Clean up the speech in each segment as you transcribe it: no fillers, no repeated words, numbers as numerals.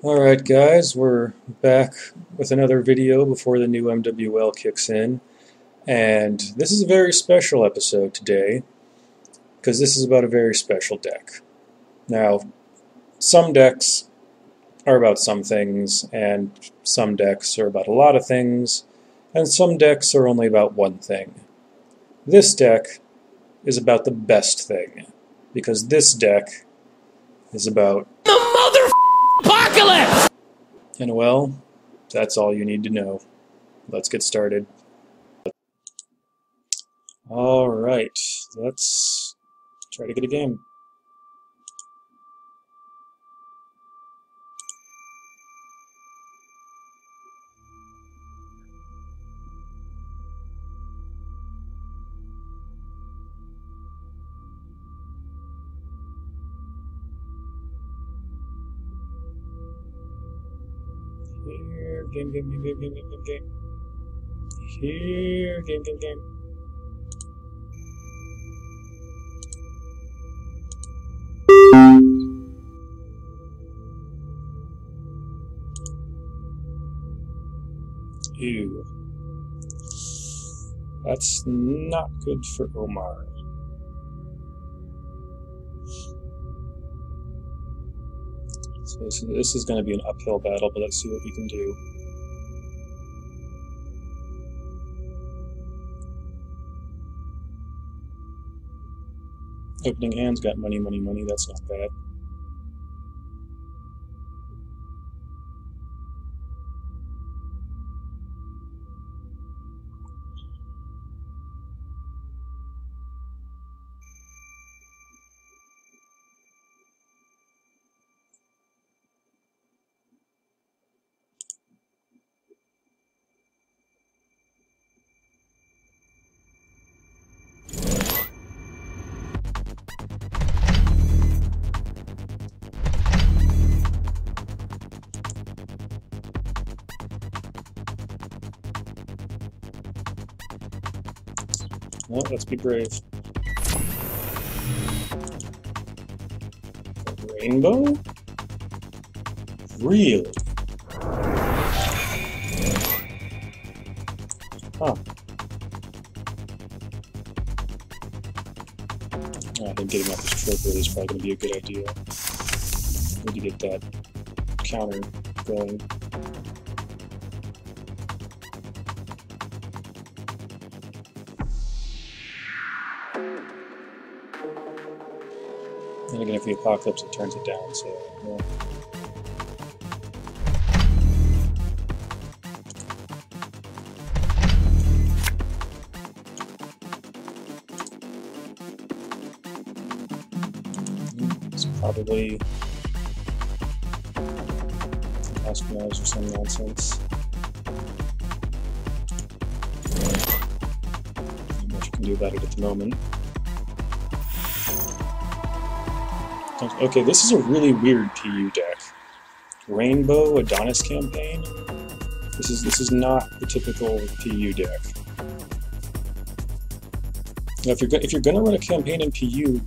Alright guys, we're back with another video before the new MWL kicks in, and this is a very special episode today because this is about a very special deck. Now, some decks are about some things, and some decks are about a lot of things, and some decks are only about one thing. This deck is about the best thing, because this deck is about the Omarcalypse! And well, that's all you need to know. Let's get started. Alright, let's try to get a game. Here, game. Here, game. Ew. That's not good for Omar. So this is going to be an uphill battle, but let's see what we can do. Opening hand's got money, that's not bad. Well, let's be brave. Rainbow? Really? Huh. I think getting off this trope really is probably going to be a good idea. Need to get that counter going. And again, if the Apocalypse, it turns it down, so, yeah. It's probably Aspinalls or some nonsense. Not much you can do about it at the moment. Okay, this is a really weird PU deck. Rainbow Adonis campaign. This is not the typical PU deck. Now, if you're gonna run a campaign in PU,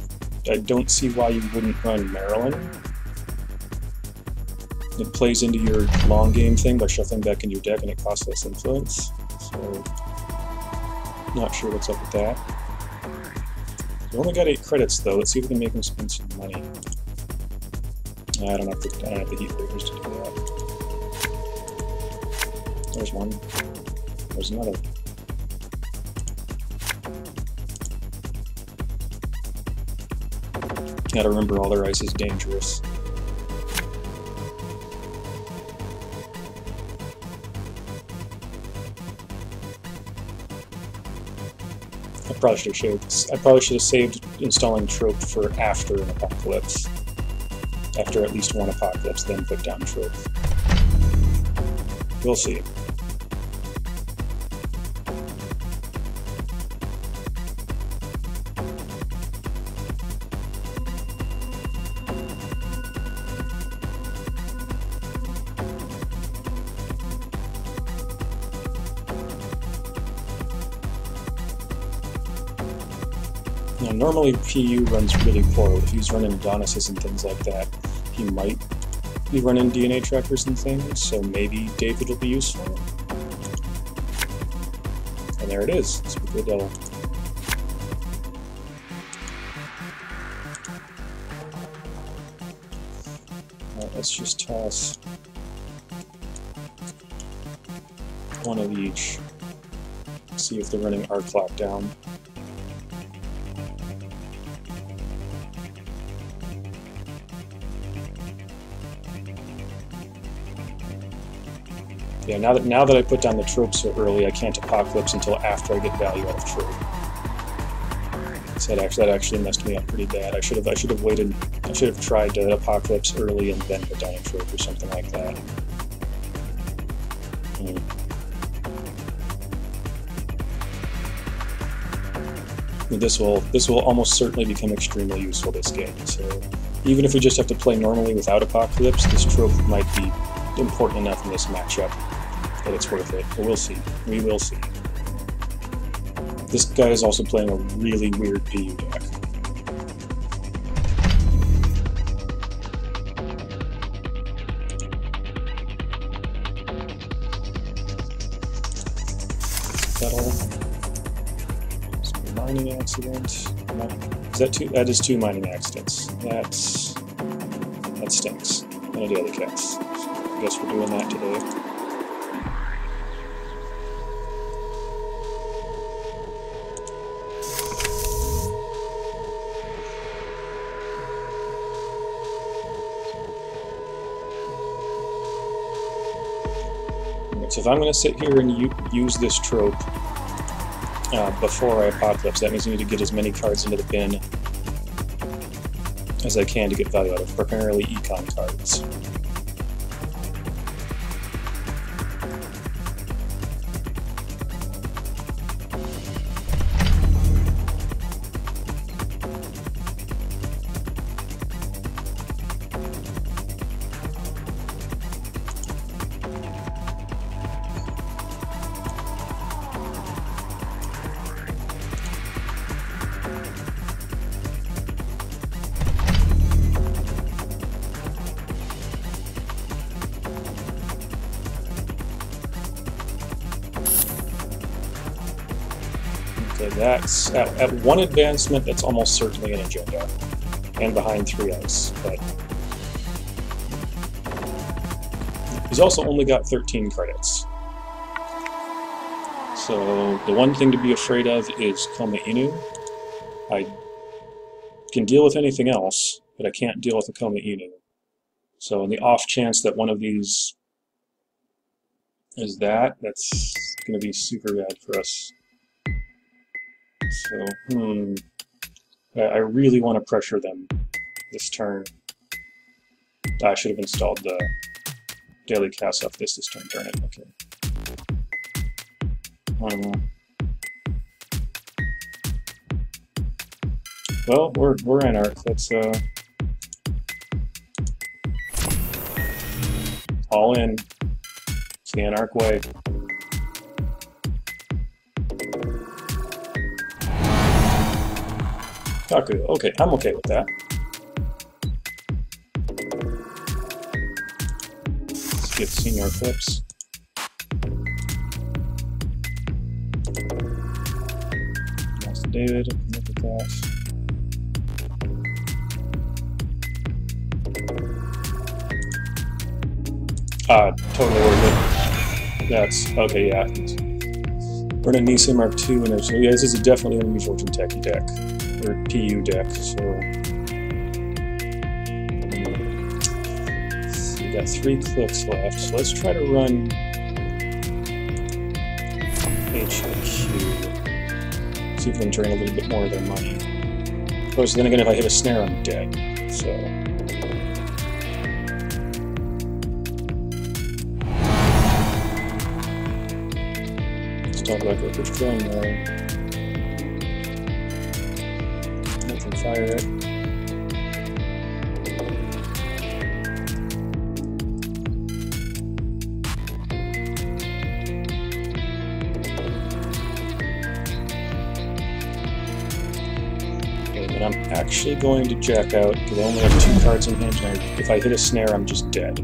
I don't see why you wouldn't run Maryland. It plays into your long game thing by shuffling back into your deck, and it costs less influence. So, not sure what's up with that. We only got 8 credits though. Let's see if we can make him spend some money. I don't have the heat figures to do that. There's one. There's another. Gotta remember all their ice is dangerous. I probably should have saved installing trope for after an Apocalypse. After at least one Apocalypse, then put down trope. We'll see. Now, normally PU runs really poor. If he's running Adonises and things like that, he might be running DNA trackers and things, so maybe David will be useful. And there it is. It's a good double. Alright, let's just toss one of each. See if they're running our clock down. Yeah, now that I put down the trope so early, I can't Apocalypse until after I get value out of trope. So that actually messed me up pretty bad. I should have waited. I should have tried to Apocalypse early and then put down a trope or something like that. This will almost certainly become extremely useful this game. So even if we just have to play normally without Apocalypse, this trope might be important enough in this matchup that it's worth it. But we'll see. We will see. This guy is also playing a really weird PU deck. Settle. Mining accident. Is that two? That is 2 mining accidents. That stinks. None of the other cats. So I guess we're doing that today. So if I'm going to sit here and use this trope before I Apocalypse, that means I need to get as many cards into the bin as I can to get value out of, primarily econ cards. Okay, that's at 1 advancement. That's almost certainly an agenda, and behind 3 ice. But he's also only got 13 credits. So the one thing to be afraid of is Koma Inu. I can deal with anything else, but I can't deal with the Koma Inu. So in the off chance that one of these is that's going to be super bad for us. So, I really want to pressure them this turn. I should have installed the daily cast off this turn, darn it. Okay. Well, we're Anarch. Let's all in. It's the Anarch way. Kaku. Okay, I'm okay with that. Let's get senior clips. That's David. Look at that. Totally worth it. That's okay. Yeah. We're in a Nisa Mark II, and so yeah, this is definitely an unusual Kentucky deck. Or PU deck, so we got 3 clicks left, so let's try to run HQ. See if we can drain a little bit more of their money. Of course, then again, if I hit a snare, I'm dead, so. Let's talk about what we're drawing there. Fire it. Okay, but I'm actually going to jack out because I only have 2 cards in hand, and if I hit a snare, I'm just dead.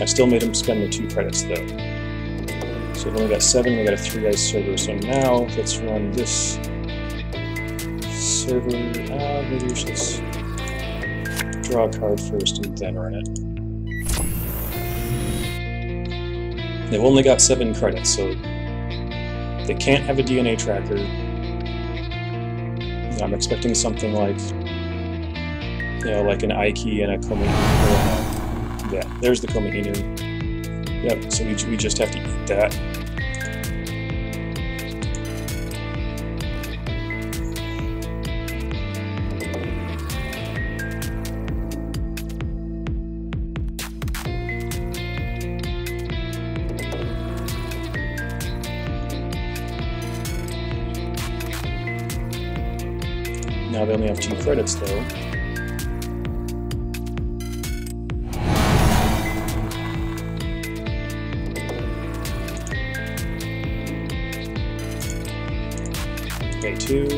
I still made him spend the 2 credits though. So we've only got 7, we got a 3 ice server, so now let's run this server. Maybe we should draw a card first and then run it. They've only got 7 credits, so they can't have a DNA tracker. I'm expecting something like, like an Aiki and a Komeinu. Yeah, there's the Komeinu. Yep, so we just have to eat that. Now they only have 2 credits though. Okay, 2.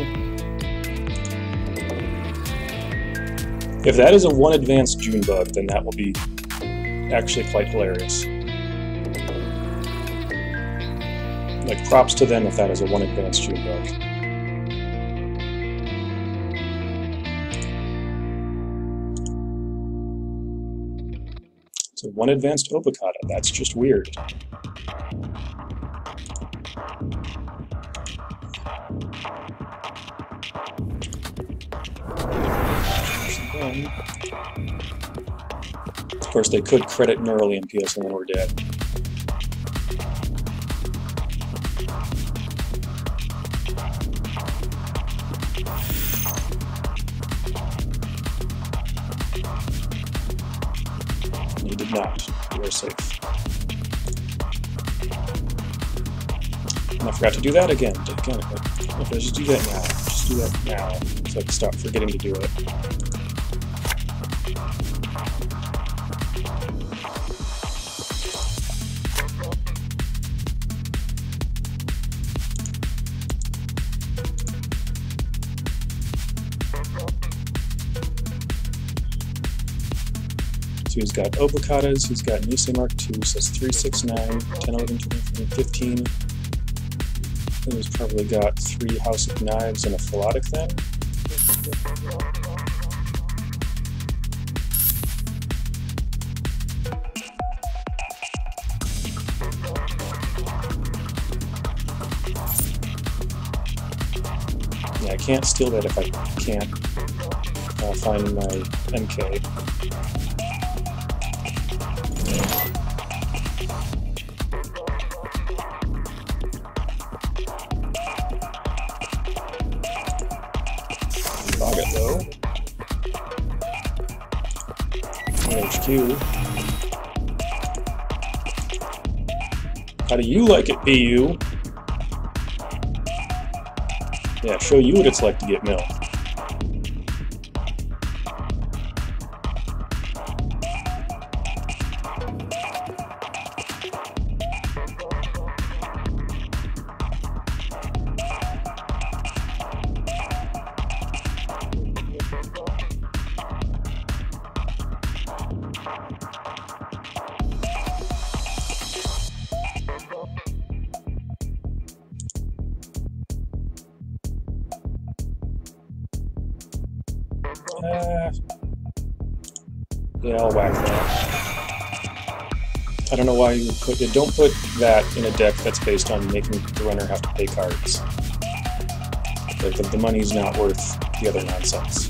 If that is a 1 advanced Junebug, then that will be actually quite hilarious. Like, props to them if that is a 1 advanced Junebug. So 1 advanced Omarcalypse, that's just weird. Of course, they could credit Neurally and PS and then we're dead. You did not. You are safe. And I forgot to do that again. Okay, just do that now. Just do that now. So I can stop forgetting to do it. So he's got Omarcalypse, he's got Nisei Mark II, so that's 3, 6, 9, 10, 11, 12, 15. And he's probably got 3 House of Knives and a Philotic then. Yeah, I can't steal that if I can't find my MK. Log it though. HQ. How do you like it, PU? Yeah, show you what it's like to get milled. Yeah, I'll whack that. I don't know why you put it. Don't put that in a deck that's based on making the runner have to pay cards. The money's not worth the other nonsense.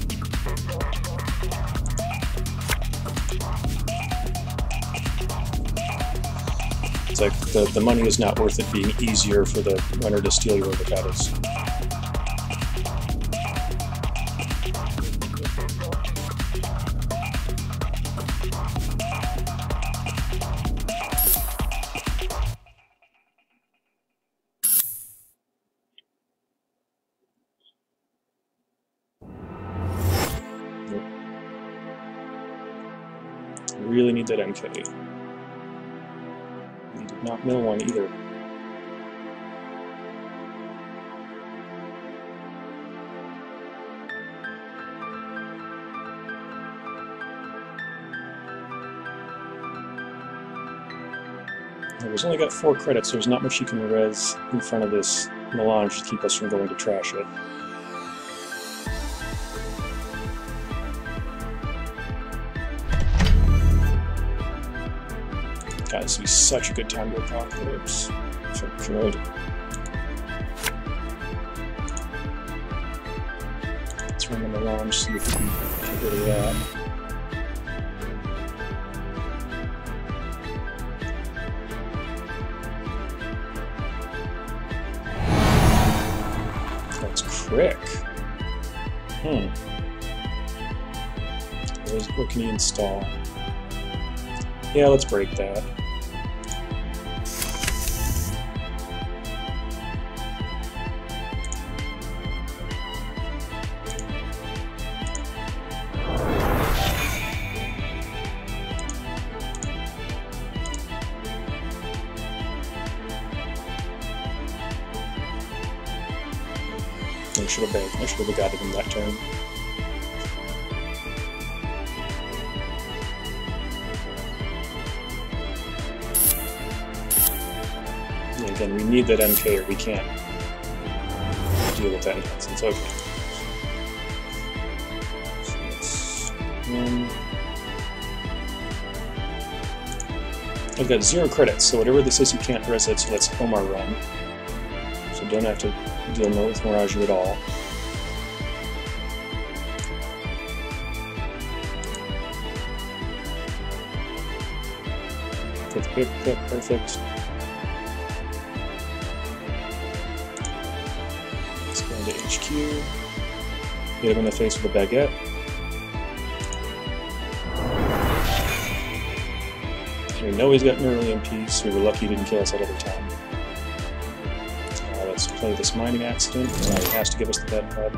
It's like the money is not worth it being easier for the runner to steal your avocados. Really need that MK. We did not mill one either. He's only got 4 credits, so there's not much you can res in front of this melange to keep us from going to trash it. God, this would be such a good time to Omarcalypse, if I could. Let's run the melange, see if we can get rid of that. That's crick. What can you install? Yeah, let's break that. I should have got it in that turn. And again, we need that MK or we can't deal with that nonsense. Okay. So I've got 0 credits, so whatever this is, you can't res it, so let's Omar run. So don't have to deal with Mirage at all. Quick, perfect. Let's go into HQ. Hit him in the face with a baguette. We know he's got an early MP, so we were lucky he didn't kill us that other time. Let's play this mining accident. He has to give us the bed pub.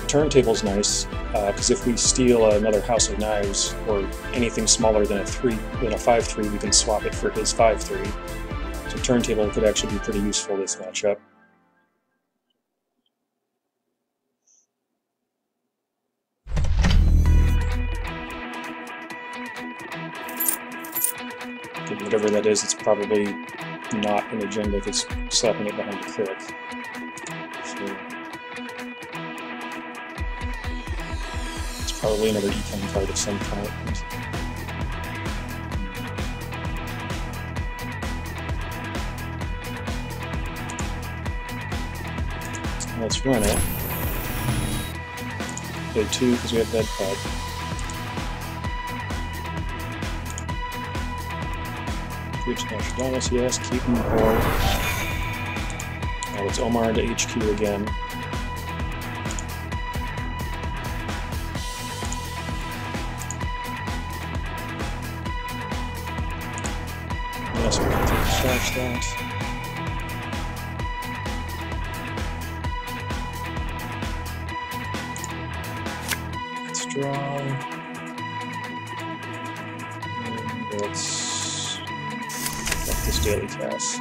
Turntable's nice, because if we steal another House of Knives or anything smaller than a 5/3, we can swap it for his 5/3. So turntable could actually be pretty useful this matchup. Whatever that is, it's probably not an agenda if it's slapping it behind a crick. So probably another econ card of some kind. Let's run it. Play 2 because we have bed pub. Reach Nostradamus, yes, keep him aboard. Now let's Omar into HQ again. Yes, we can trash that. Let's draw. And let's get this daily cast.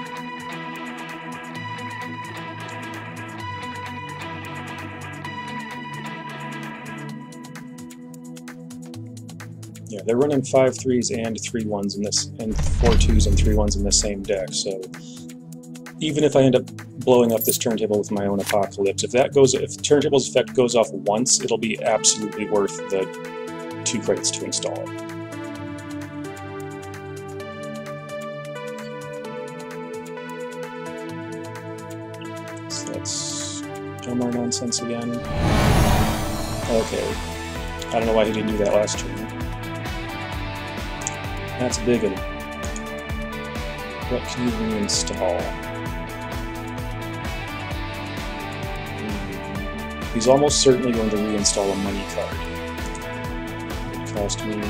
Yeah, they're running 5/3s and 3/1s in this, and 4/2s and 3/1s in the same deck. So even if I end up blowing up this turntable with my own Omarcalypse, if turntable's effect goes off once, it'll be absolutely worth the 2 credits to install it. So let's Omar nonsense again. Okay, I don't know why he didn't do that last turn. That's a big one. What can you reinstall? He's almost certainly going to reinstall a money card. It cost me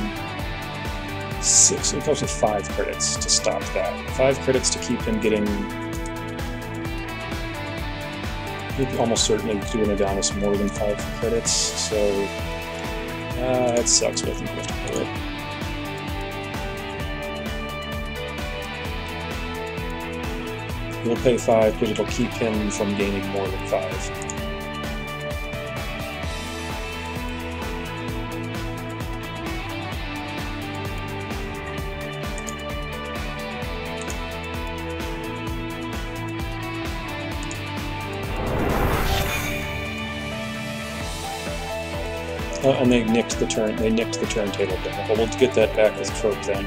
6. It cost me 5 credits to stop that. 5 credits to keep him getting. He'd almost certainly do an Adonis more than 5 credits, so it sucks, but I think we have to play it. He'll pay 5, but it'll keep him from gaining more than 5. And they nicked the turntable down. But we'll get that back with trope then.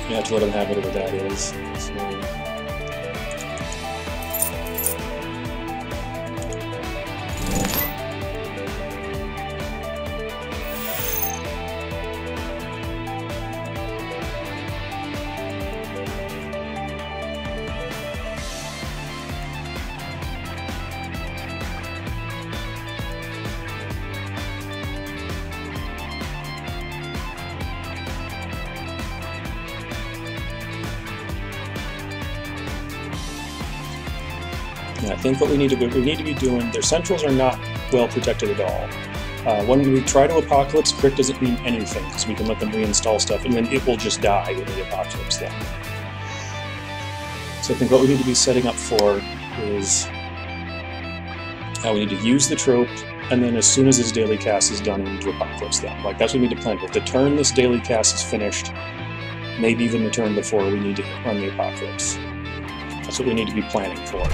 You have to let him have whatever that is. So. And I think what we need to be doing, their centrals are not well protected at all. When we try to Apocalypse, crit doesn't mean anything, because we can let them reinstall stuff, and then it will just die with the Apocalypse then. So I think what we need to be setting up for is we need to use the trope, and then as soon as this daily cast is done, we need to Apocalypse them. Like, that's what we need to plan with. The turn this daily cast is finished, maybe even the turn before, we need to run the Apocalypse. That's what we need to be planning for.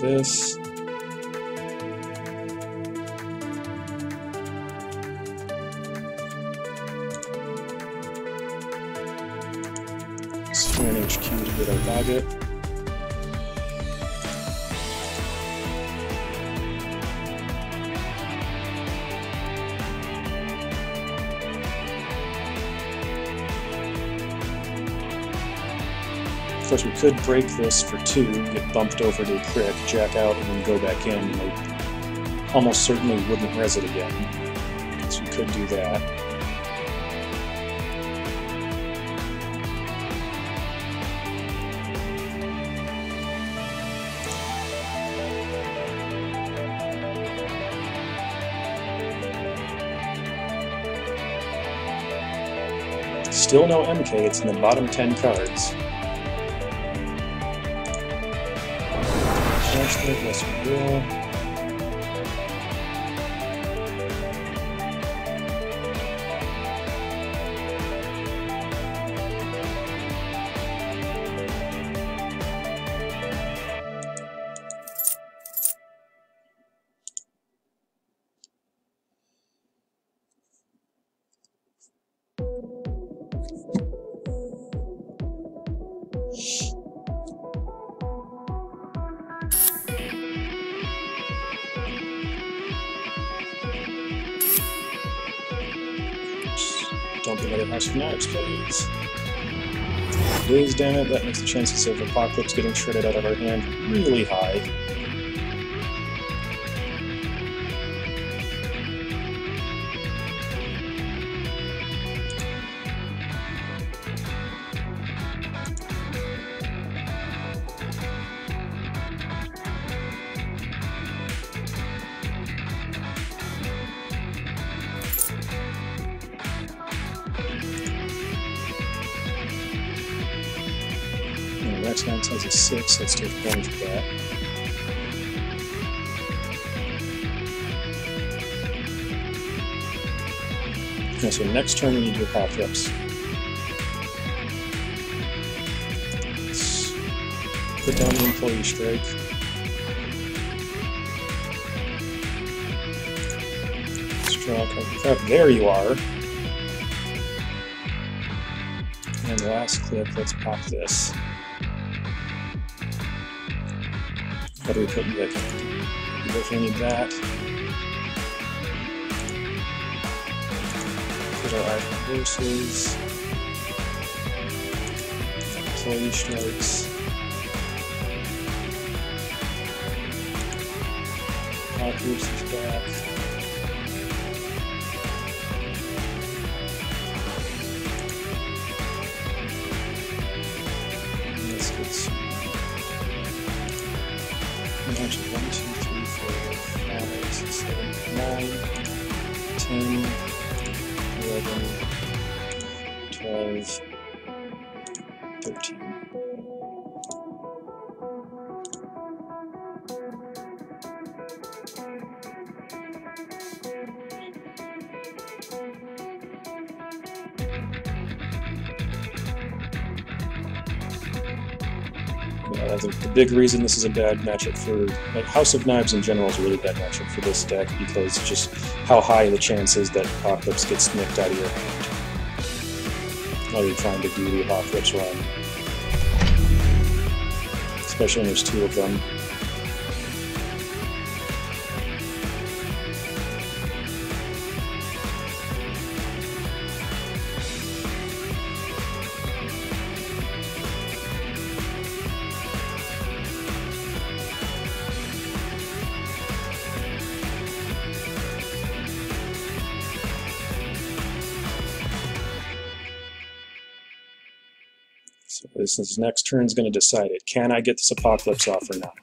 This. Scan HQ to get our target. Of course, we could break this for 2, get bumped over to a crit, jack out, and then go back in, and they almost certainly wouldn't res it again. So we could do that. Still no MK, it's in the bottom 10 cards. Yes, we will. Don't be another House Fanatics, please. Days, damn it, that makes the chances of Apocalypse getting shredded out of our hand really high. Next one has a 6, let's take advantage of that. Okay, so next turn we need to Apocalypse. Let's put down the Employee Strike. Let's draw a card. There you are! And last clip, let's pop this. What do we put in the account? We definitely need that. Put our item versus. before he strikes. Omarcalypse is back. Let's get some magic. 1, 2, 3, 4, 5, 6, 7, 9, 10, 11, 12, 13. The big reason this is a bad matchup for, like, House of Knives in general is a really bad matchup for this deck because just how high the chance is that Apocalypse gets nicked out of your hand while you're trying to do the Apocalypse run. Especially when there's two of them. So this next turn is going to decide it. Can I get this Apocalypse off or not?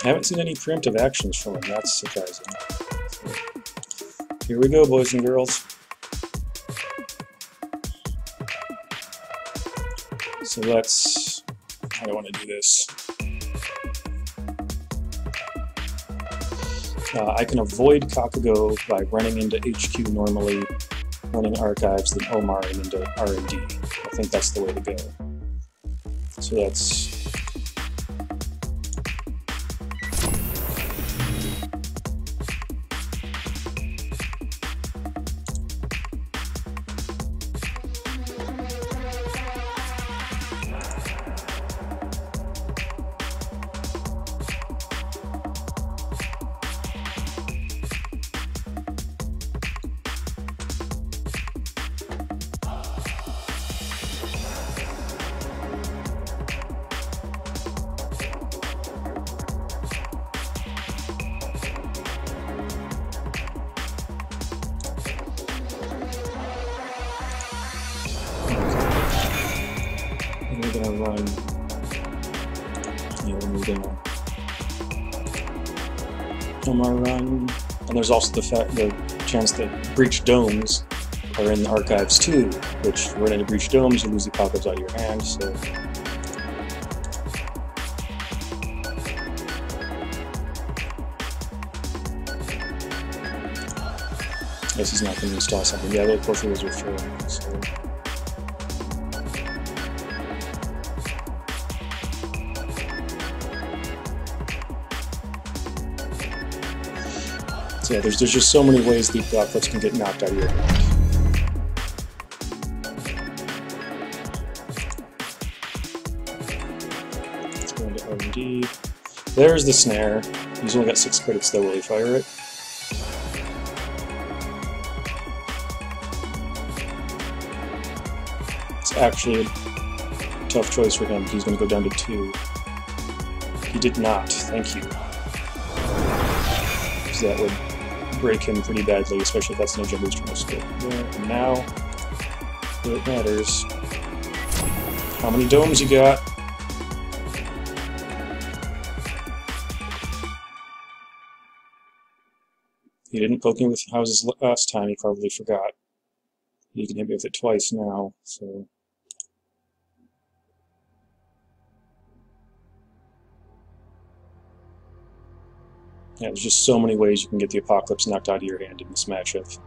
I haven't seen any preemptive actions from him. That's surprising. So, here we go, boys and girls. So let's... How do I want to do this? I can avoid Kakago by running into HQ normally, running Archives, then Omar and into R&D. I think that's the way to go. So that's... We're gonna run. Yeah, we're gonna Omar run, and there's also the chance that breach domes are in the Archives too, which run into breach domes, you lose the Apocalypse out of your hand. So I guess he's not going to install something. Yeah, both of those are fair. So yeah, there's just so many ways the Apocalypse can get knocked out of your hand. Let's go into R&D. There's the snare. He's only got 6 credits though. Will he fire it? It's actually a tough choice for him. He's going to go down to 2. He did not. Thank you. Because that would break him pretty badly, especially if that's no jump boost trying to skip there. And now, where it matters, how many domes you got? He didn't poke me with houses last time, he probably forgot. You can hit me with it twice now, so... Yeah, there's just so many ways you can get the Apocalypse knocked out of your hand in this matchup.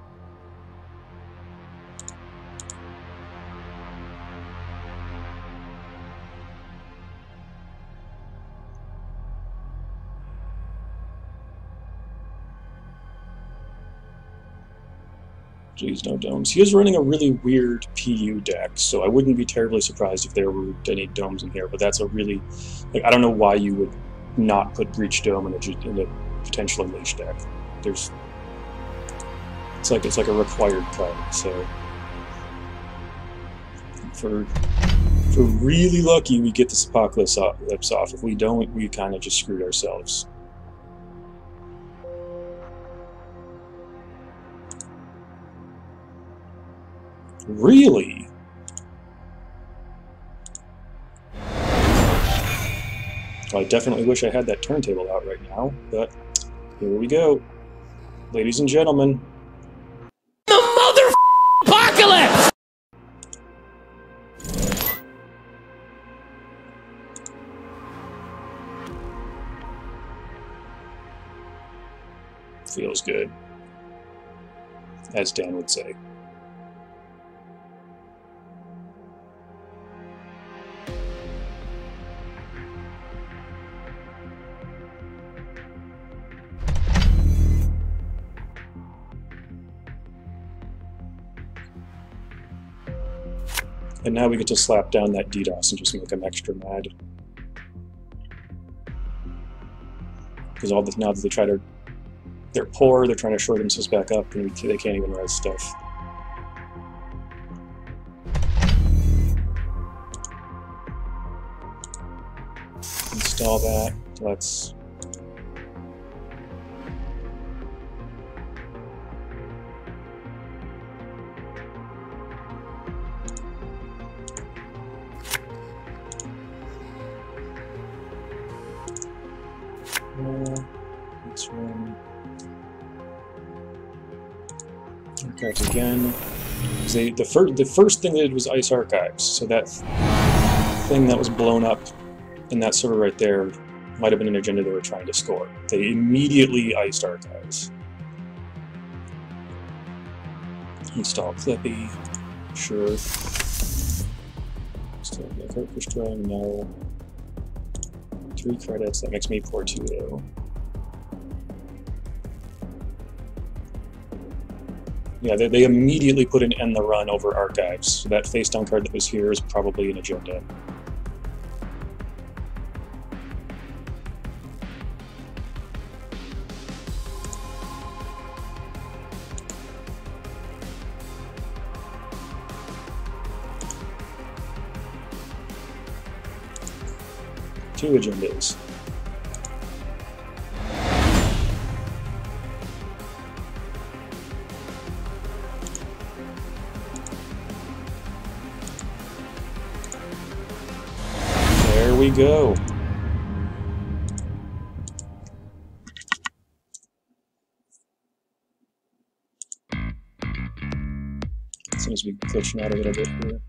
Jeez, no domes. He is running a really weird PU deck, so I wouldn't be terribly surprised if there were any domes in here, but that's a really... Like, I don't know why you would not put Breach Dome in a potential Unleash deck. It's like a required card. So for really lucky, we get this Apocalypse off. If we don't, we kind of just screwed ourselves. Really? Well, I definitely wish I had that turntable out right now, but here we go. Ladies and gentlemen. The Apocalypse! Feels good, as Dan would say. And now we get to slap down that DDoS and just make them extra mad. Because now that they're poor, they're trying to shore themselves back up, and they can't even res stuff. Install that. Let's... let's run archives again. The first thing they did was ice archives, so that thing that was blown up in that server right there might have been an agenda they were trying to score. They immediately iced archives. Install Clippy, sure. Still make push drawing, no. 3 credits, that makes me poor 2 though. Yeah, they immediately put an end the run over archives. So that face down card that was here is probably an agenda. Two agendas. There we go. Seems to be glitching out a little bit here.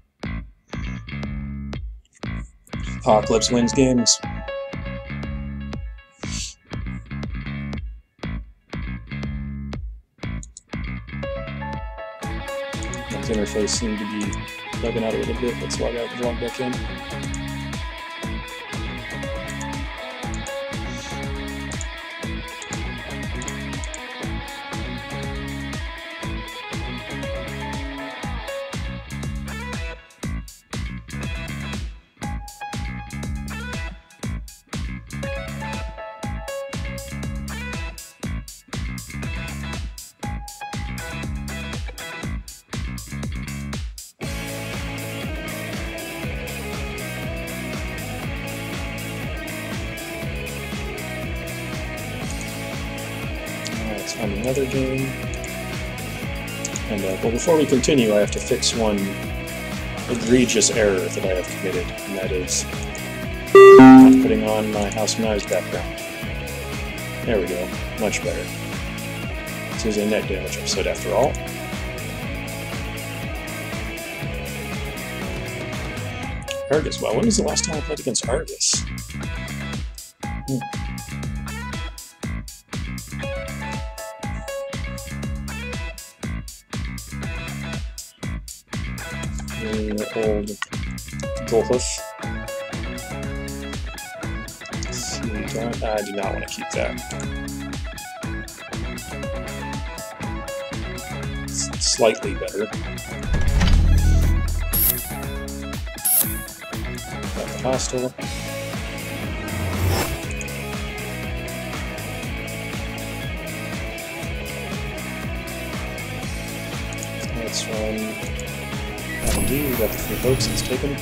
Apocalypse wins games. That interface seemed to be bugging out a little bit. Let's log out and log back in. Let's find another game. And well, before we continue, I have to fix one egregious error that I have committed, and that is not putting on my House of Knives background. There we go, much better. This is a net damage episode after all. Argus. Wow, when was the last time I played against Argus? Old Golhoof. I do not want to keep that. It's slightly better. Hostile. This one, we got the 3 boats, let's take them.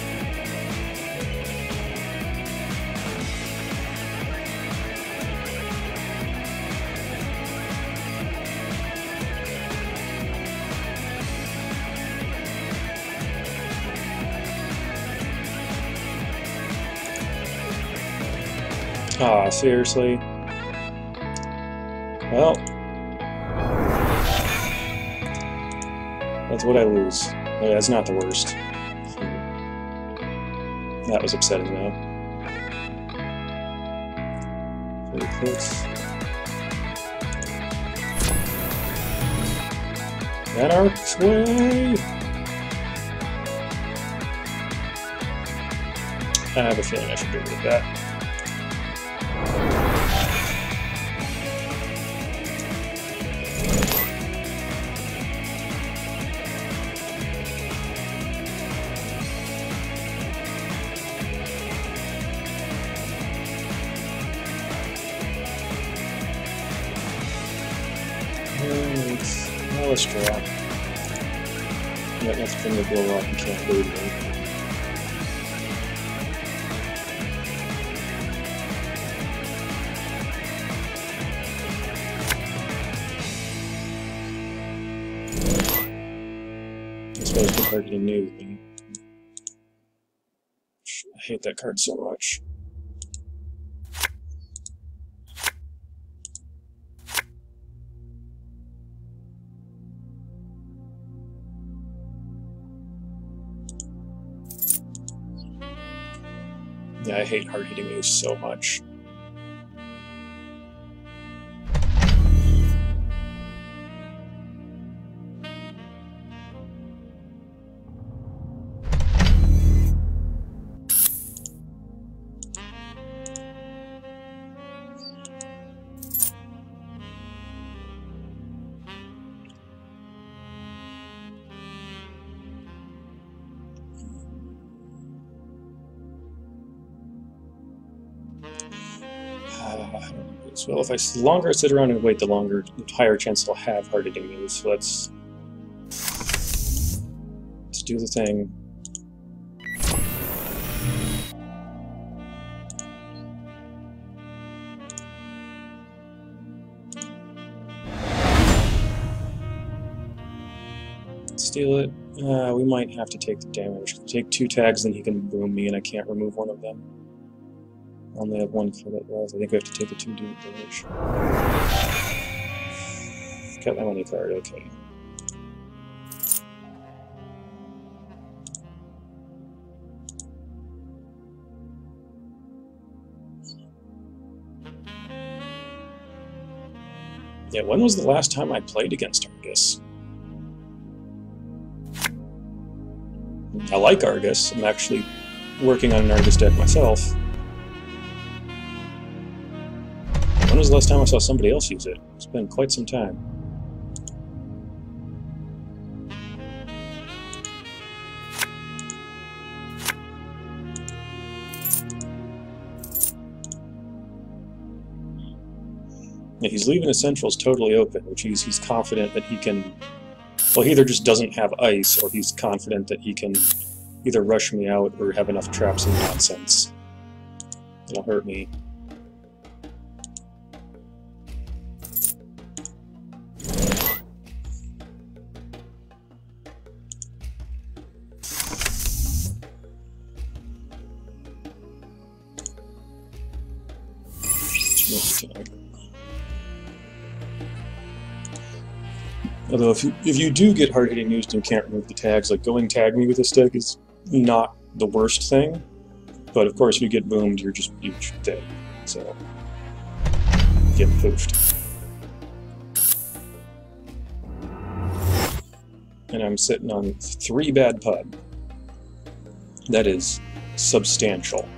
Ah, seriously? Well, that's what I lose. Yeah, that's not the worst. That was upsetting, though. Very close. That arc's way! I have a feeling I should get rid of that. Let's draw. Yeah, that's from the blow off, you can't lose me. This was the card he knew. I hate that card so much. Yeah, I hate hard-hitting news so much. Well, if the longer I sit around and wait, the higher chance I'll have hard-hitting news. So let's do the thing. Steal it. We might have to take the damage. Take 2 tags, then he can boom me, and I can't remove one of them. I only have 1 credit left. I think we have to take the 2 damage. Got my money card, okay. Yeah, when was the last time I played against Argus? I like Argus. I'm actually working on an Argus deck myself. When was the last time I saw somebody else use it? It's been quite some time. Yeah, he's leaving Essentials totally open, which he's confident that he can... Well, he either just doesn't have ice, or he's confident that he can either rush me out or have enough traps and nonsense. It'll hurt me. Although if you do get hard-hitting news and you can't remove the tags, like going tag me with this deck is not the worst thing. But of course, if you get boomed, you're just dead. So get poofed. And I'm sitting on 3 bad pud. That is substantial.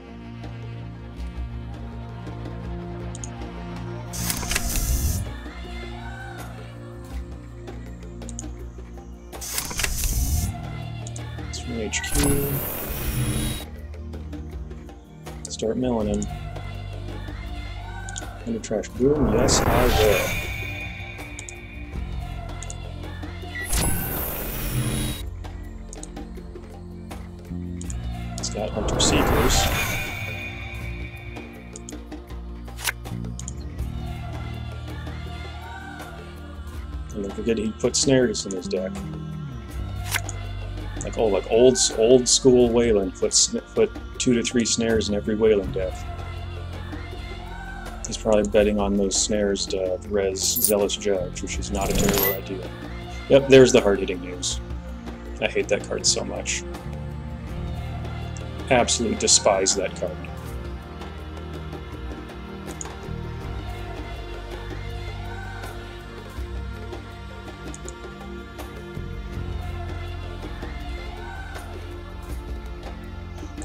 HQ. Start milling him. Under trash boom, yes I will. And don't forget he put snares in his deck. Like old school Wayland put 2 to 3 snares in every Wayland deck. He's probably betting on those snares to res Zealous Judge, which is not a terrible idea. Yep, there's the hard-hitting news. I hate that card so much. Absolutely despise that card.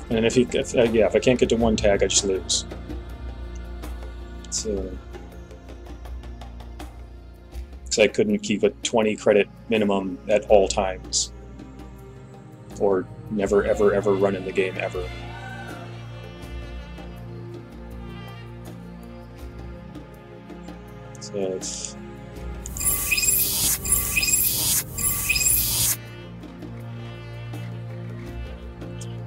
And if I can't get to 1 tag, I just lose. So, because I couldn't keep a 20 credit minimum at all times, or never ever ever run in the game ever. So it's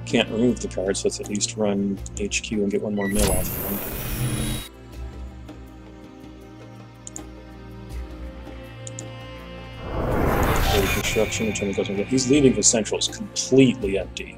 can't remove the card, so let's at least run HQ and get 1 more mill off of him. Construction, return goes on. He's leaving his centrals completely empty.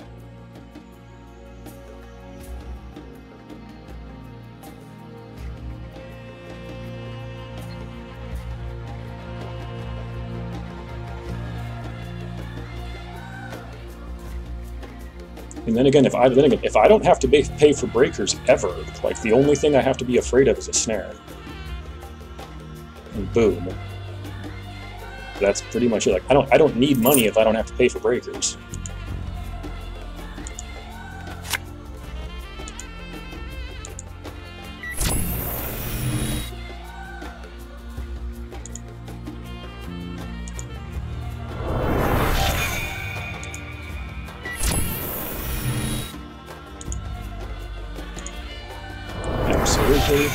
And then again, if I don't have to pay for breakers ever, like the only thing I have to be afraid of is a snare. And boom. That's pretty much it. Like I don't need money if I don't have to pay for breakers. Absolutely.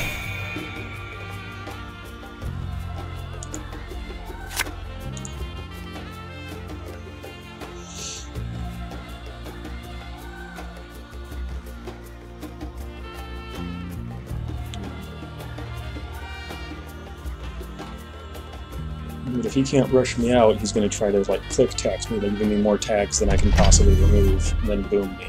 But if he can't rush me out, he's going to try to like click tax me, then give me more tags than I can possibly remove, and then boom me.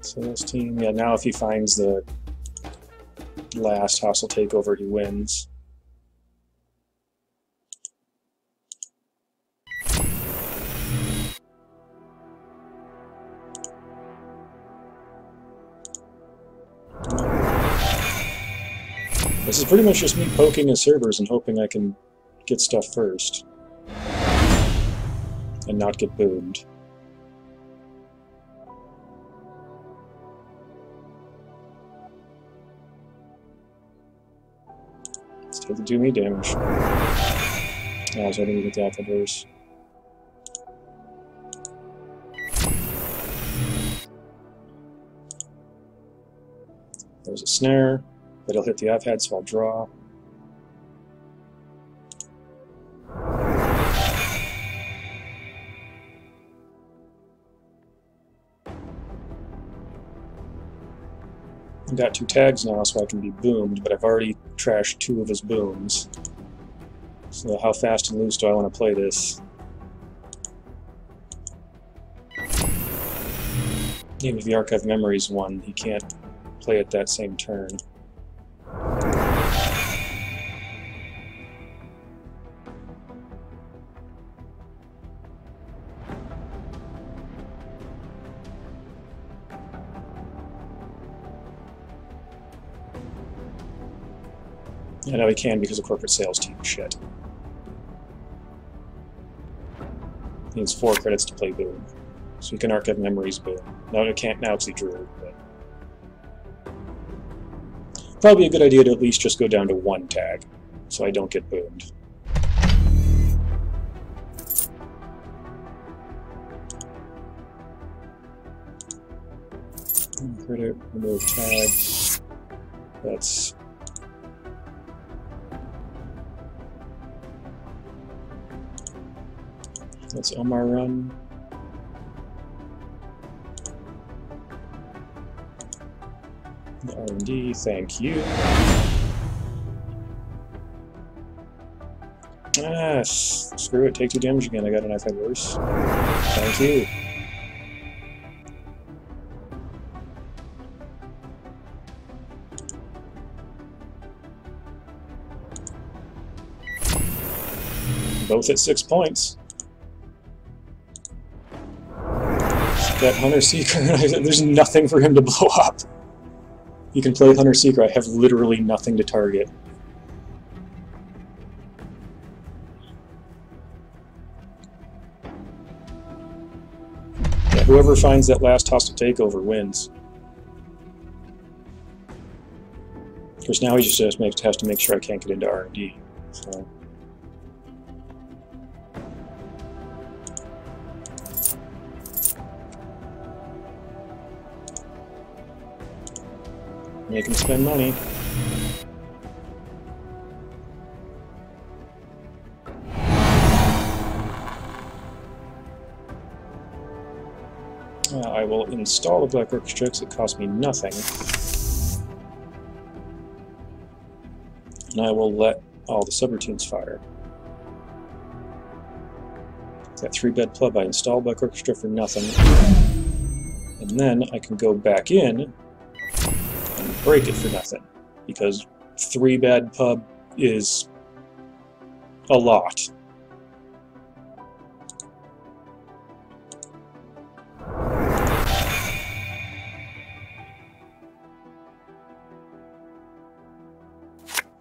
So this team, yeah, now if he finds the last hostile takeover, he wins. This is pretty much just me poking his servers and hoping I can get stuff first. And not get boomed. Still to do me damage. I was hoping to get the alpha doors. There's a snare, but it'll hit the I've had, so I'll draw. I've got 2 tags now, so I can be boomed, but I've already trashed 2 of his booms. So how fast and loose do I want to play this? Even if the Archive Memories one, he can't play it that same turn. I know he can because of corporate sales team shit. He needs 4 credits to play Boom. So he can archive memories Boom. No, it can't now because he drew, but... Probably a good idea to at least just go down to 1 tag, so I don't get boomed. Credit, remove tag. That's Omar run. R&D, thank you. Ah, screw it, take 2 damage again. I got a knife head worse. Thank you. Both at 6 points. That Hunter Seeker, there's nothing for him to blow up. You can play Hunter Seeker, I have literally nothing to target. Yeah, whoever finds that last hostile takeover wins. Of course, now he just has to make sure I can't get into R&D. So. Make him spend money. I will install the Black Orchestra because it costs me nothing. And I will let all the subroutines fire. That 3-bed pub, I install Black Orchestra for nothing. And then I can go back in and break it for nothing. Because 3-bed pub is a lot.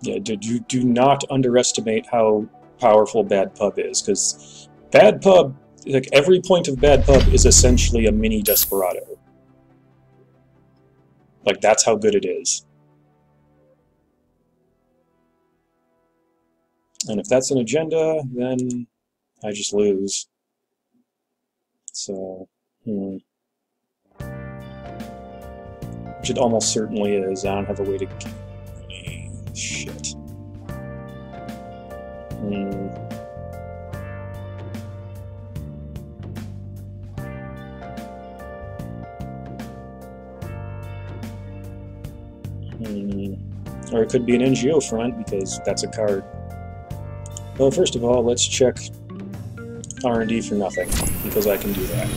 Yeah, do not underestimate how powerful Bad Pub is, because Bad Pub, like every point of Bad Pub is essentially a mini Desperado. Like, that's how good it is. And if that's an agenda, then I just lose. So, which it almost certainly is. I don't have a way to... Shit. Or it could be an NGO front, because that's a card. Well, first of all, let's check R&D for nothing, because I can do that.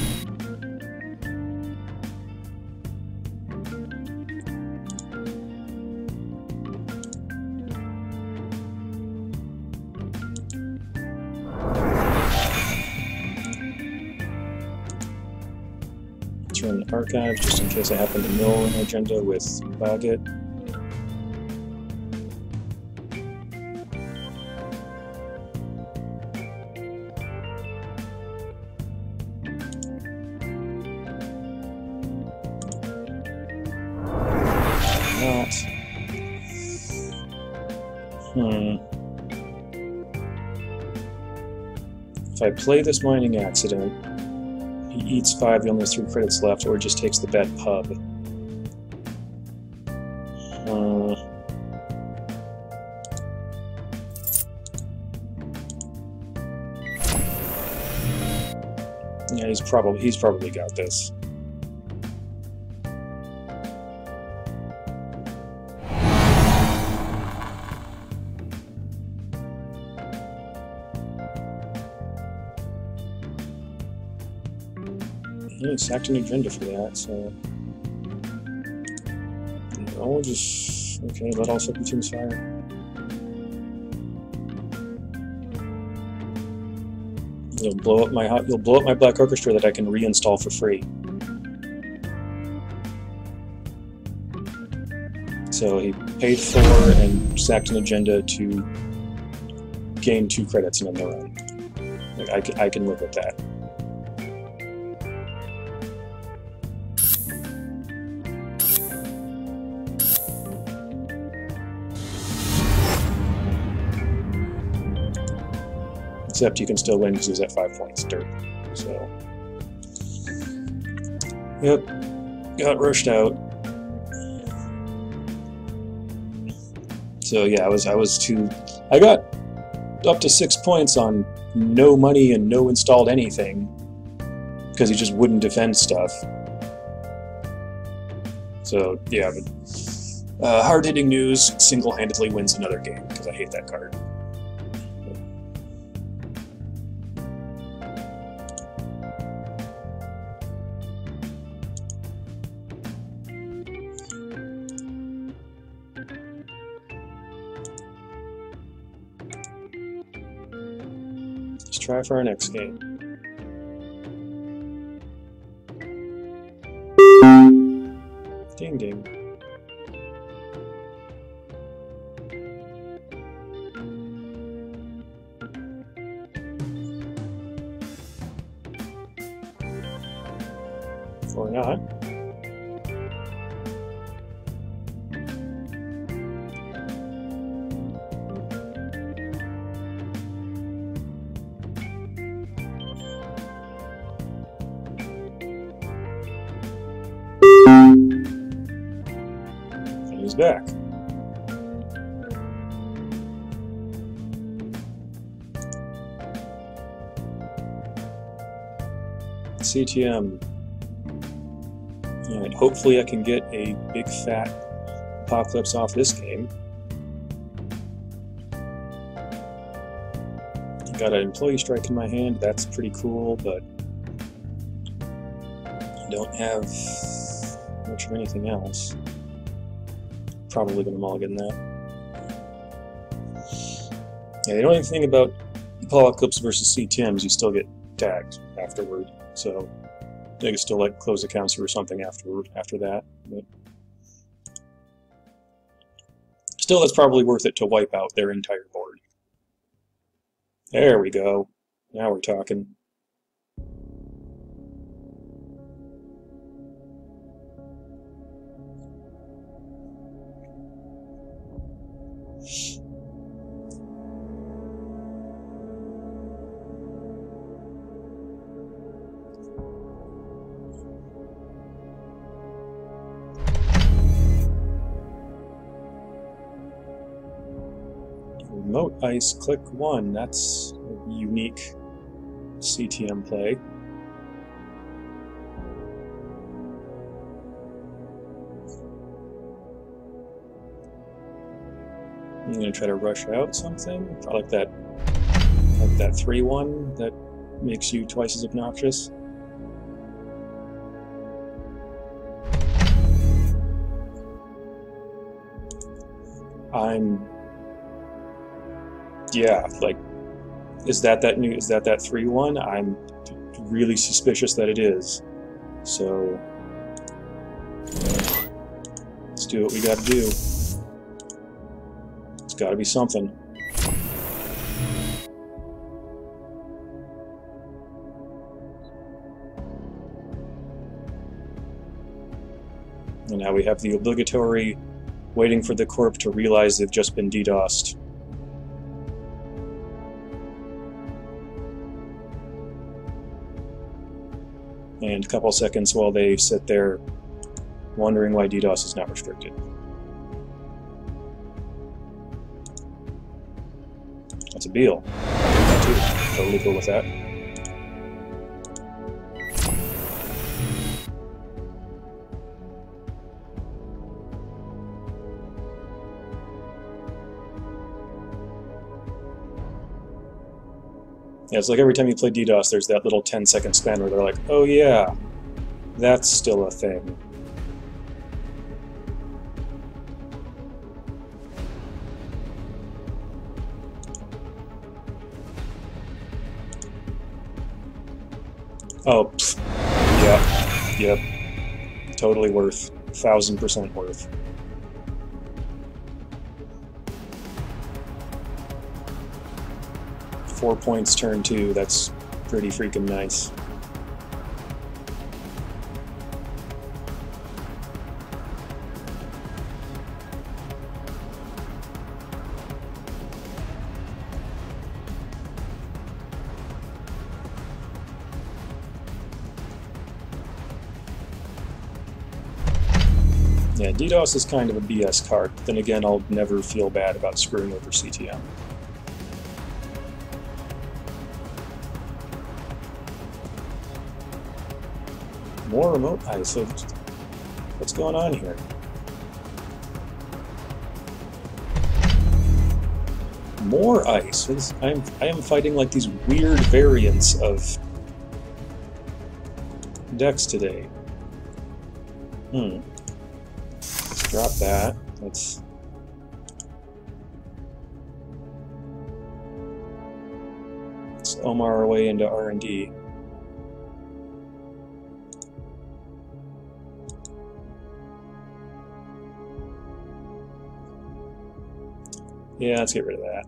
Let's run archives, just in case I happen to mill an agenda with Baggett. If I play this mining accident, he eats 5, he only has 3 credits left, or just takes the Bad Pub. Yeah, he's probably got this. He sacked an agenda for that, so... I'll just... Okay, let all subroutines fire. You'll blow up my Black Orchestra that I can reinstall for free. So he paid for and sacked an agenda to gain 2 credits and end the run. Like, I can live with that. Except you can still win because he was at 5 points dirt. So, yep, got rushed out. So yeah, I got up to 6 points on no money and no installed anything because he just wouldn't defend stuff. So yeah, but hard-hitting news single-handedly wins another game because I hate that card. Let's try for our next game. Ding ding. Or not. And he's back. CTM. Alright, hopefully I can get a big fat Apocalypse off this game. Got an employee strike in my hand, that's pretty cool, but I don't have much of anything else. Probably gonna mulligan that. Yeah, the only thing about Apocalypse versus CTM is you still get tagged afterward, so they can still like close accounts or something after that. But still, that's probably worth it to wipe out their entire board. There we go. Now we're talking. Remote ice, click 1. That's a unique CTM play. I'm going to try to rush out something. Probably like that 3-1 that makes you twice as obnoxious. Yeah, like, is that 3-1? I'm really suspicious that it is. So let's do what we got to do. It's got to be something. And now we have the obligatory waiting for the corp to realize they've just been DDoSed. And a couple seconds while they sit there wondering why DDoS is not restricted. That's a Beal. Totally cool with that. Yeah, it's like every time you play DDoS, there's that little 10-second span where they're like, oh yeah, that's still a thing. Oh, pfft. Yeah, yep. Totally worth. 1000% worth. 4 points turn 2. That's pretty freaking nice. Yeah, DDoS is kind of a BS card. Then again, I'll never feel bad about screwing over CTM. More remote ice. What's going on here? More ice. I am fighting like these weird variants of decks today. Let's drop that. Let's Omar our way into R&D. Yeah, let's get rid of that.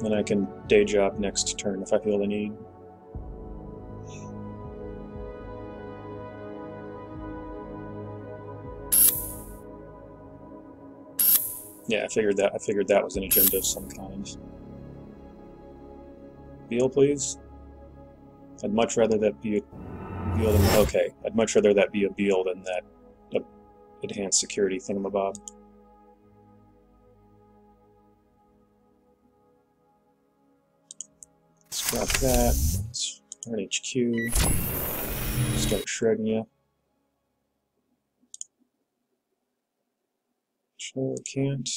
Then I can day job next turn if I feel the need. Yeah, I figured that was an agenda of some kind. Beal, please. I'd much rather that be a Beal than okay. I'd much rather that be a Beal than that enhanced security thingamabob. Let's drop that. Let's run HQ. Start shredding you. Sure, can't.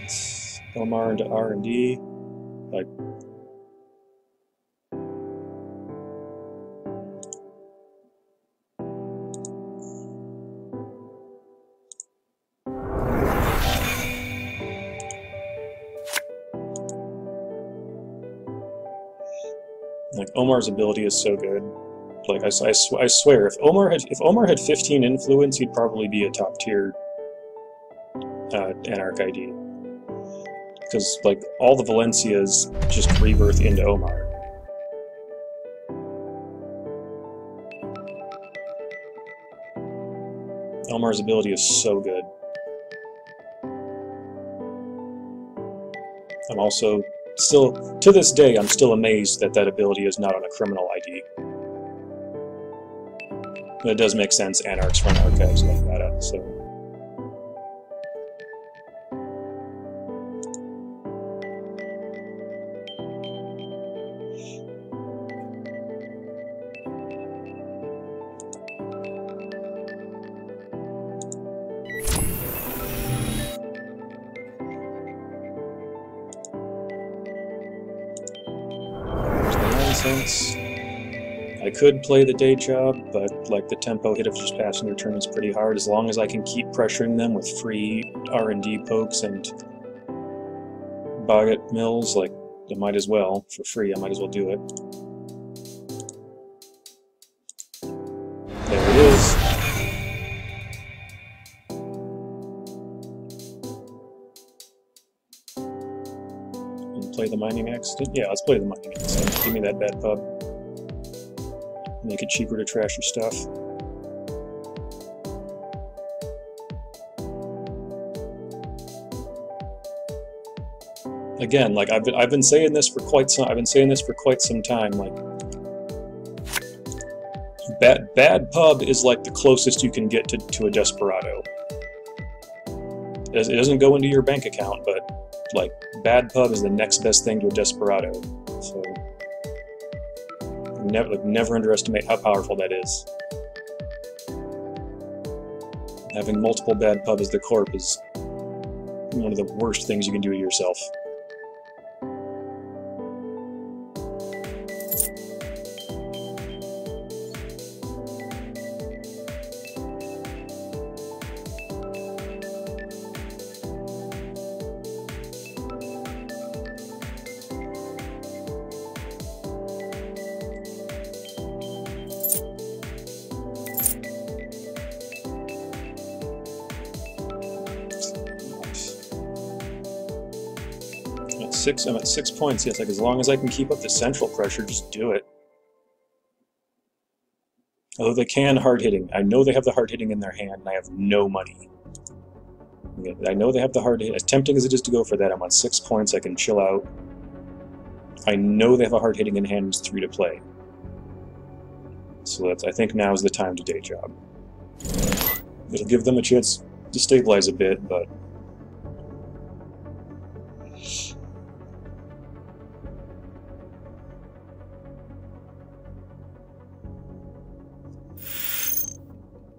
Let's Omar into R&D. Like. Like Omar's ability is so good. Like I swear, if Omar had 15 influence, he'd probably be a top tier Anarch ID. Because like all the Valencias just rebirth into Omar. Omar's ability is so good. I'm also still, to this day, I'm still amazed that that ability is not on a criminal ID. But it does make sense, Anarchs run archives like that, so... I could play the day job, but like the tempo hit of just passing your turn is pretty hard. As long as I can keep pressuring them with free R&D pokes and Boggett mills, like I might as well, for free, I might as well do it. There it is. And play the mining accident? Yeah, let's play the mining accident. Give me that bad pub. Make it cheaper to trash your stuff. Again, like I've been saying this for quite some time. Like bad pub is like the closest you can get to a desperado. It doesn't go into your bank account, but like bad pub is the next best thing to a desperado. So. Never underestimate how powerful that is. Having multiple bad pub as the corp is one of the worst things you can do to yourself. I'm at 6 points. Yeah, it's like as long as I can keep up the central pressure, just do it. Although they can hard hitting. I know they have the hard hitting in their hand, and I have no money. I know they have the hard hit. As tempting as it is to go for that, I'm on 6 points. I can chill out. I know they have a hard hitting in hand. It's 3 to play. So I think now is the time to day job. It'll give them a chance to stabilize a bit, but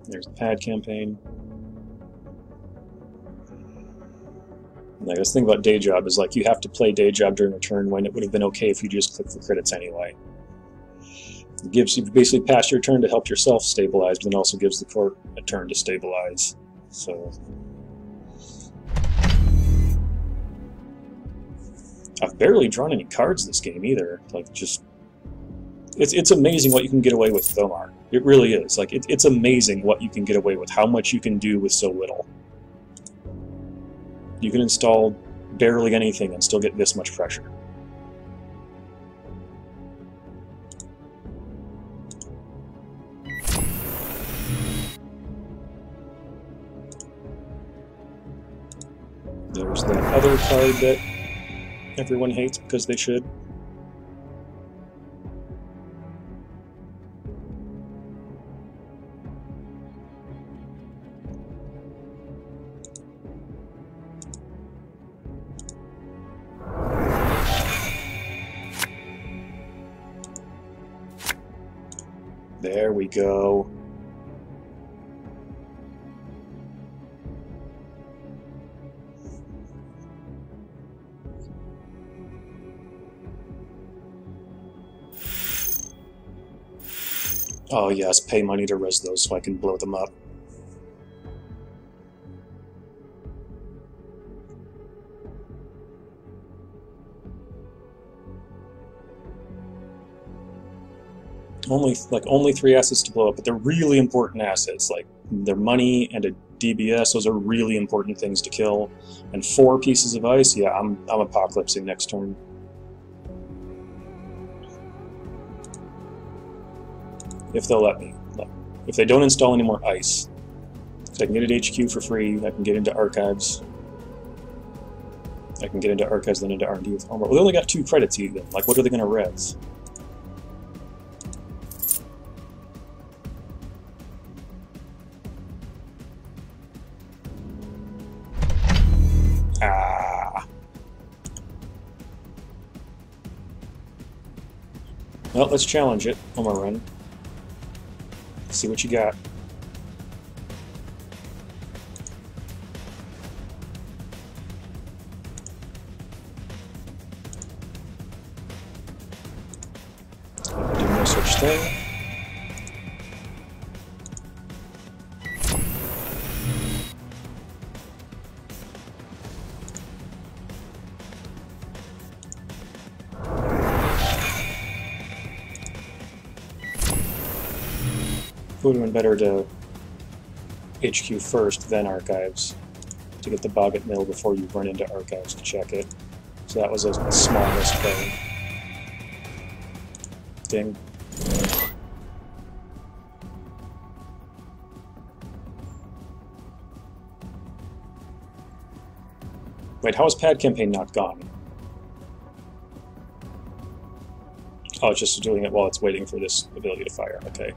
there's the pad campaign. And I guess the thing about day job is like you have to play day job during a turn when it would have been okay if you just click for credits anyway. It gives you basically pass your turn to help yourself stabilize, but then also gives the court a turn to stabilize. So I've barely drawn any cards this game either. Like just it's amazing what you can get away with Omar. It really is. Like it's amazing what you can get away with, how much you can do with so little. You can install barely anything and still get this much pressure. There's the other card that everyone hates because they should. There we go. Oh yes, pay money to res those so I can blow them up. Only 3 assets to blow up, but they're really important assets. Like their money and a DBS, those are really important things to kill. And 4 pieces of ice, yeah, I'm apocalypsing next turn. If they'll let me. If they don't install any more ice. So I can get it HQ for free, I can get into archives. I can get into archives, then into R&D with Omar. Well, they only got 2 credits even. Like, what are they going to res? Ah. Well, let's challenge it. Omar run. See what you got. Do no such thing. Would have been better to HQ first, then archives, to get the Boggart Mill before you run into archives to check it. So that was a small misplay. Ding. Wait, how is Pad Campaign not gone? Oh, it's just doing it while it's waiting for this ability to fire. Okay.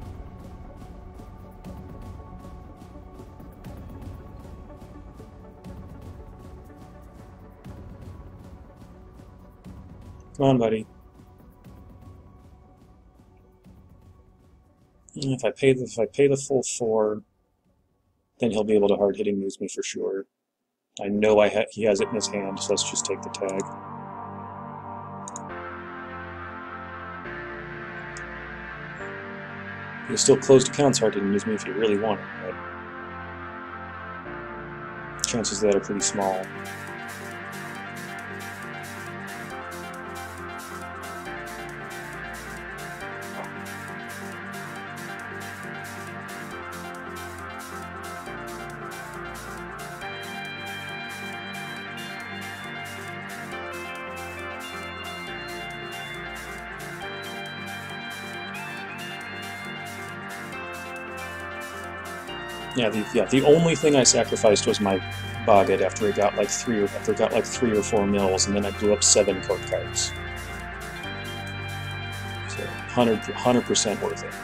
Come on, buddy. If I pay the full 4, then he'll be able to hard hitting moves me for sure. I know he has it in his hand, so let's just take the tag. He still closed accounts hard hitting moves me if you really want it, but chances of that are pretty small. The only thing I sacrificed was my Boggett after it got like 3 or 4 mills, and then I blew up 7 court cards. So 100% worth it.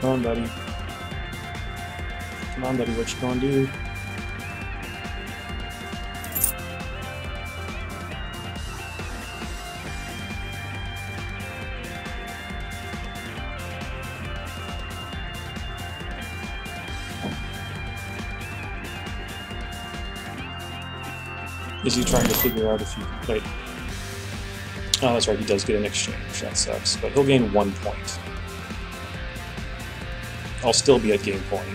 Come on, buddy. Come on, buddy, what you gonna do? Is he trying to figure out if he... Wait. Oh, that's right, he does get an exchange. That sucks. But he'll gain 1 point. I'll still be at game point.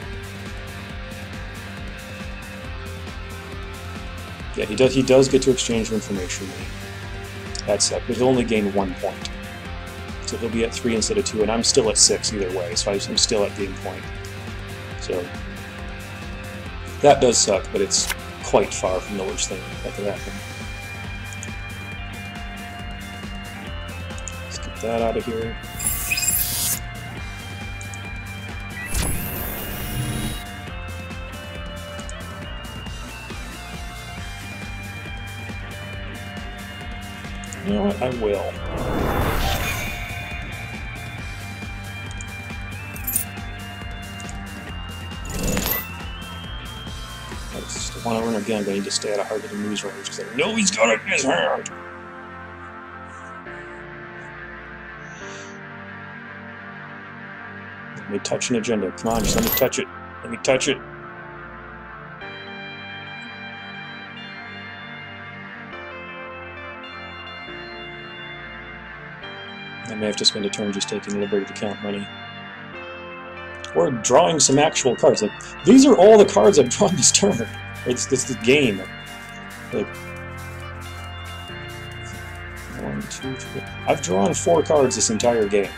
Yeah, he does get to exchange information. That sucks, but he'll only gain 1 point. So he'll be at 3 instead of 2, and I'm still at 6 either way, so I'm still at game point. So that does suck, but it's quite far from the worst thing that could happen. Let's get that out of here. You know what? I will. I just want to run again, but I need to stay out of hard hitting moves range because I know he's got it in his hand. Let me touch an agenda. Come on, just let me touch it. Let me touch it. I may have to spend a turn just taking liberated account money. Or drawing some actual cards. Like, these are all the cards I've drawn this turn. Or this game. Like, 1, 2, 3. I've drawn 4 cards this entire game.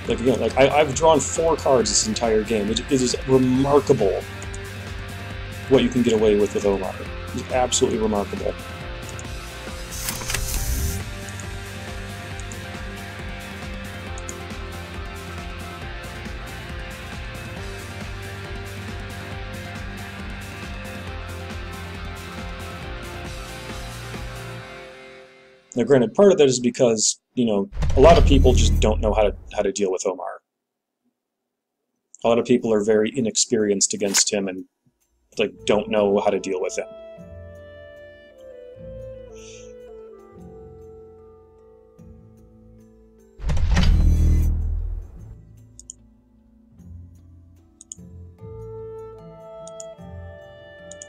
Like, again, like I've drawn 4 cards this entire game. It is remarkable what you can get away with Omar. It's absolutely remarkable. Now, granted, part of that is because, you know, a lot of people just don't know how to deal with Omar. A lot of people are very inexperienced against him and like don't know how to deal with him.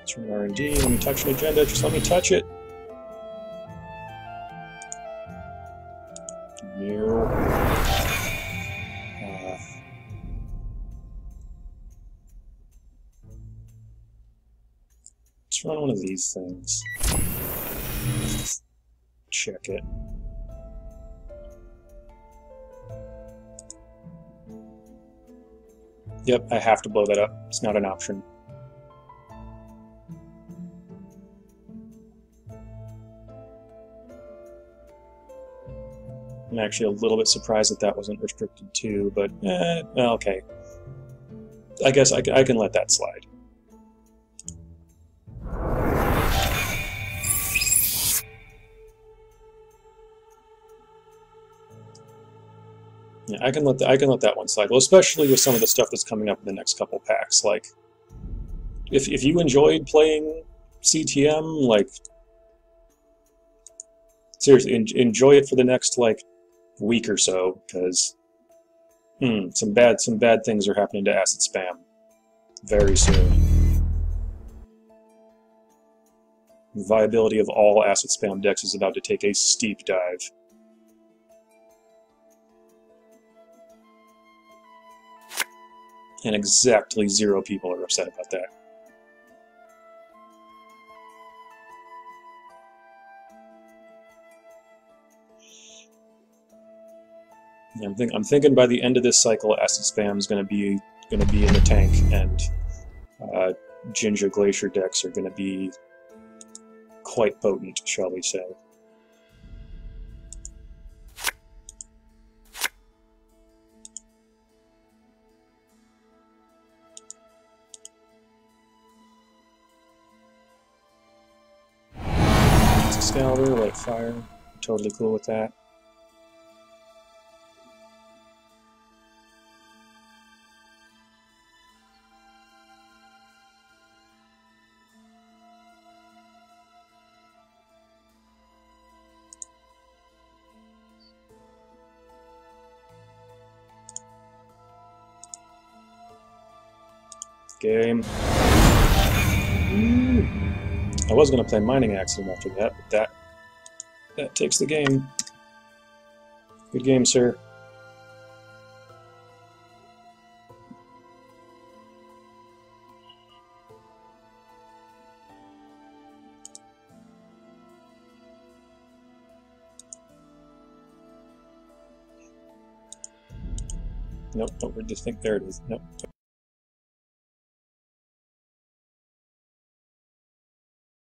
Turn R&D, let me touch an agenda, just let me touch it. No. Let's run one of these things. Check it. Yep, I have to blow that up. It's not an option. I'm actually a little bit surprised that that wasn't restricted too, but okay. I guess I can let that slide. Yeah, I can let that one slide. Well, especially with some of the stuff that's coming up in the next couple packs. Like, if you enjoyed playing CTM, like, seriously, enjoy it for the next like week or so, because some bad things are happening to asset spam very soon. The viability of all asset spam decks is about to take a steep dive. And exactly 0 people are upset about that. I'm thinking by the end of this cycle, acid spam is going to be in the tank, and Ginger Glacier decks are going to be quite potent, shall we say. Excalibur, Light Fire, totally cool with that. Game. I was going to play Mining Accident after that, but that takes the game. Good game, sir. Nope, where do you think? There it is. Nope.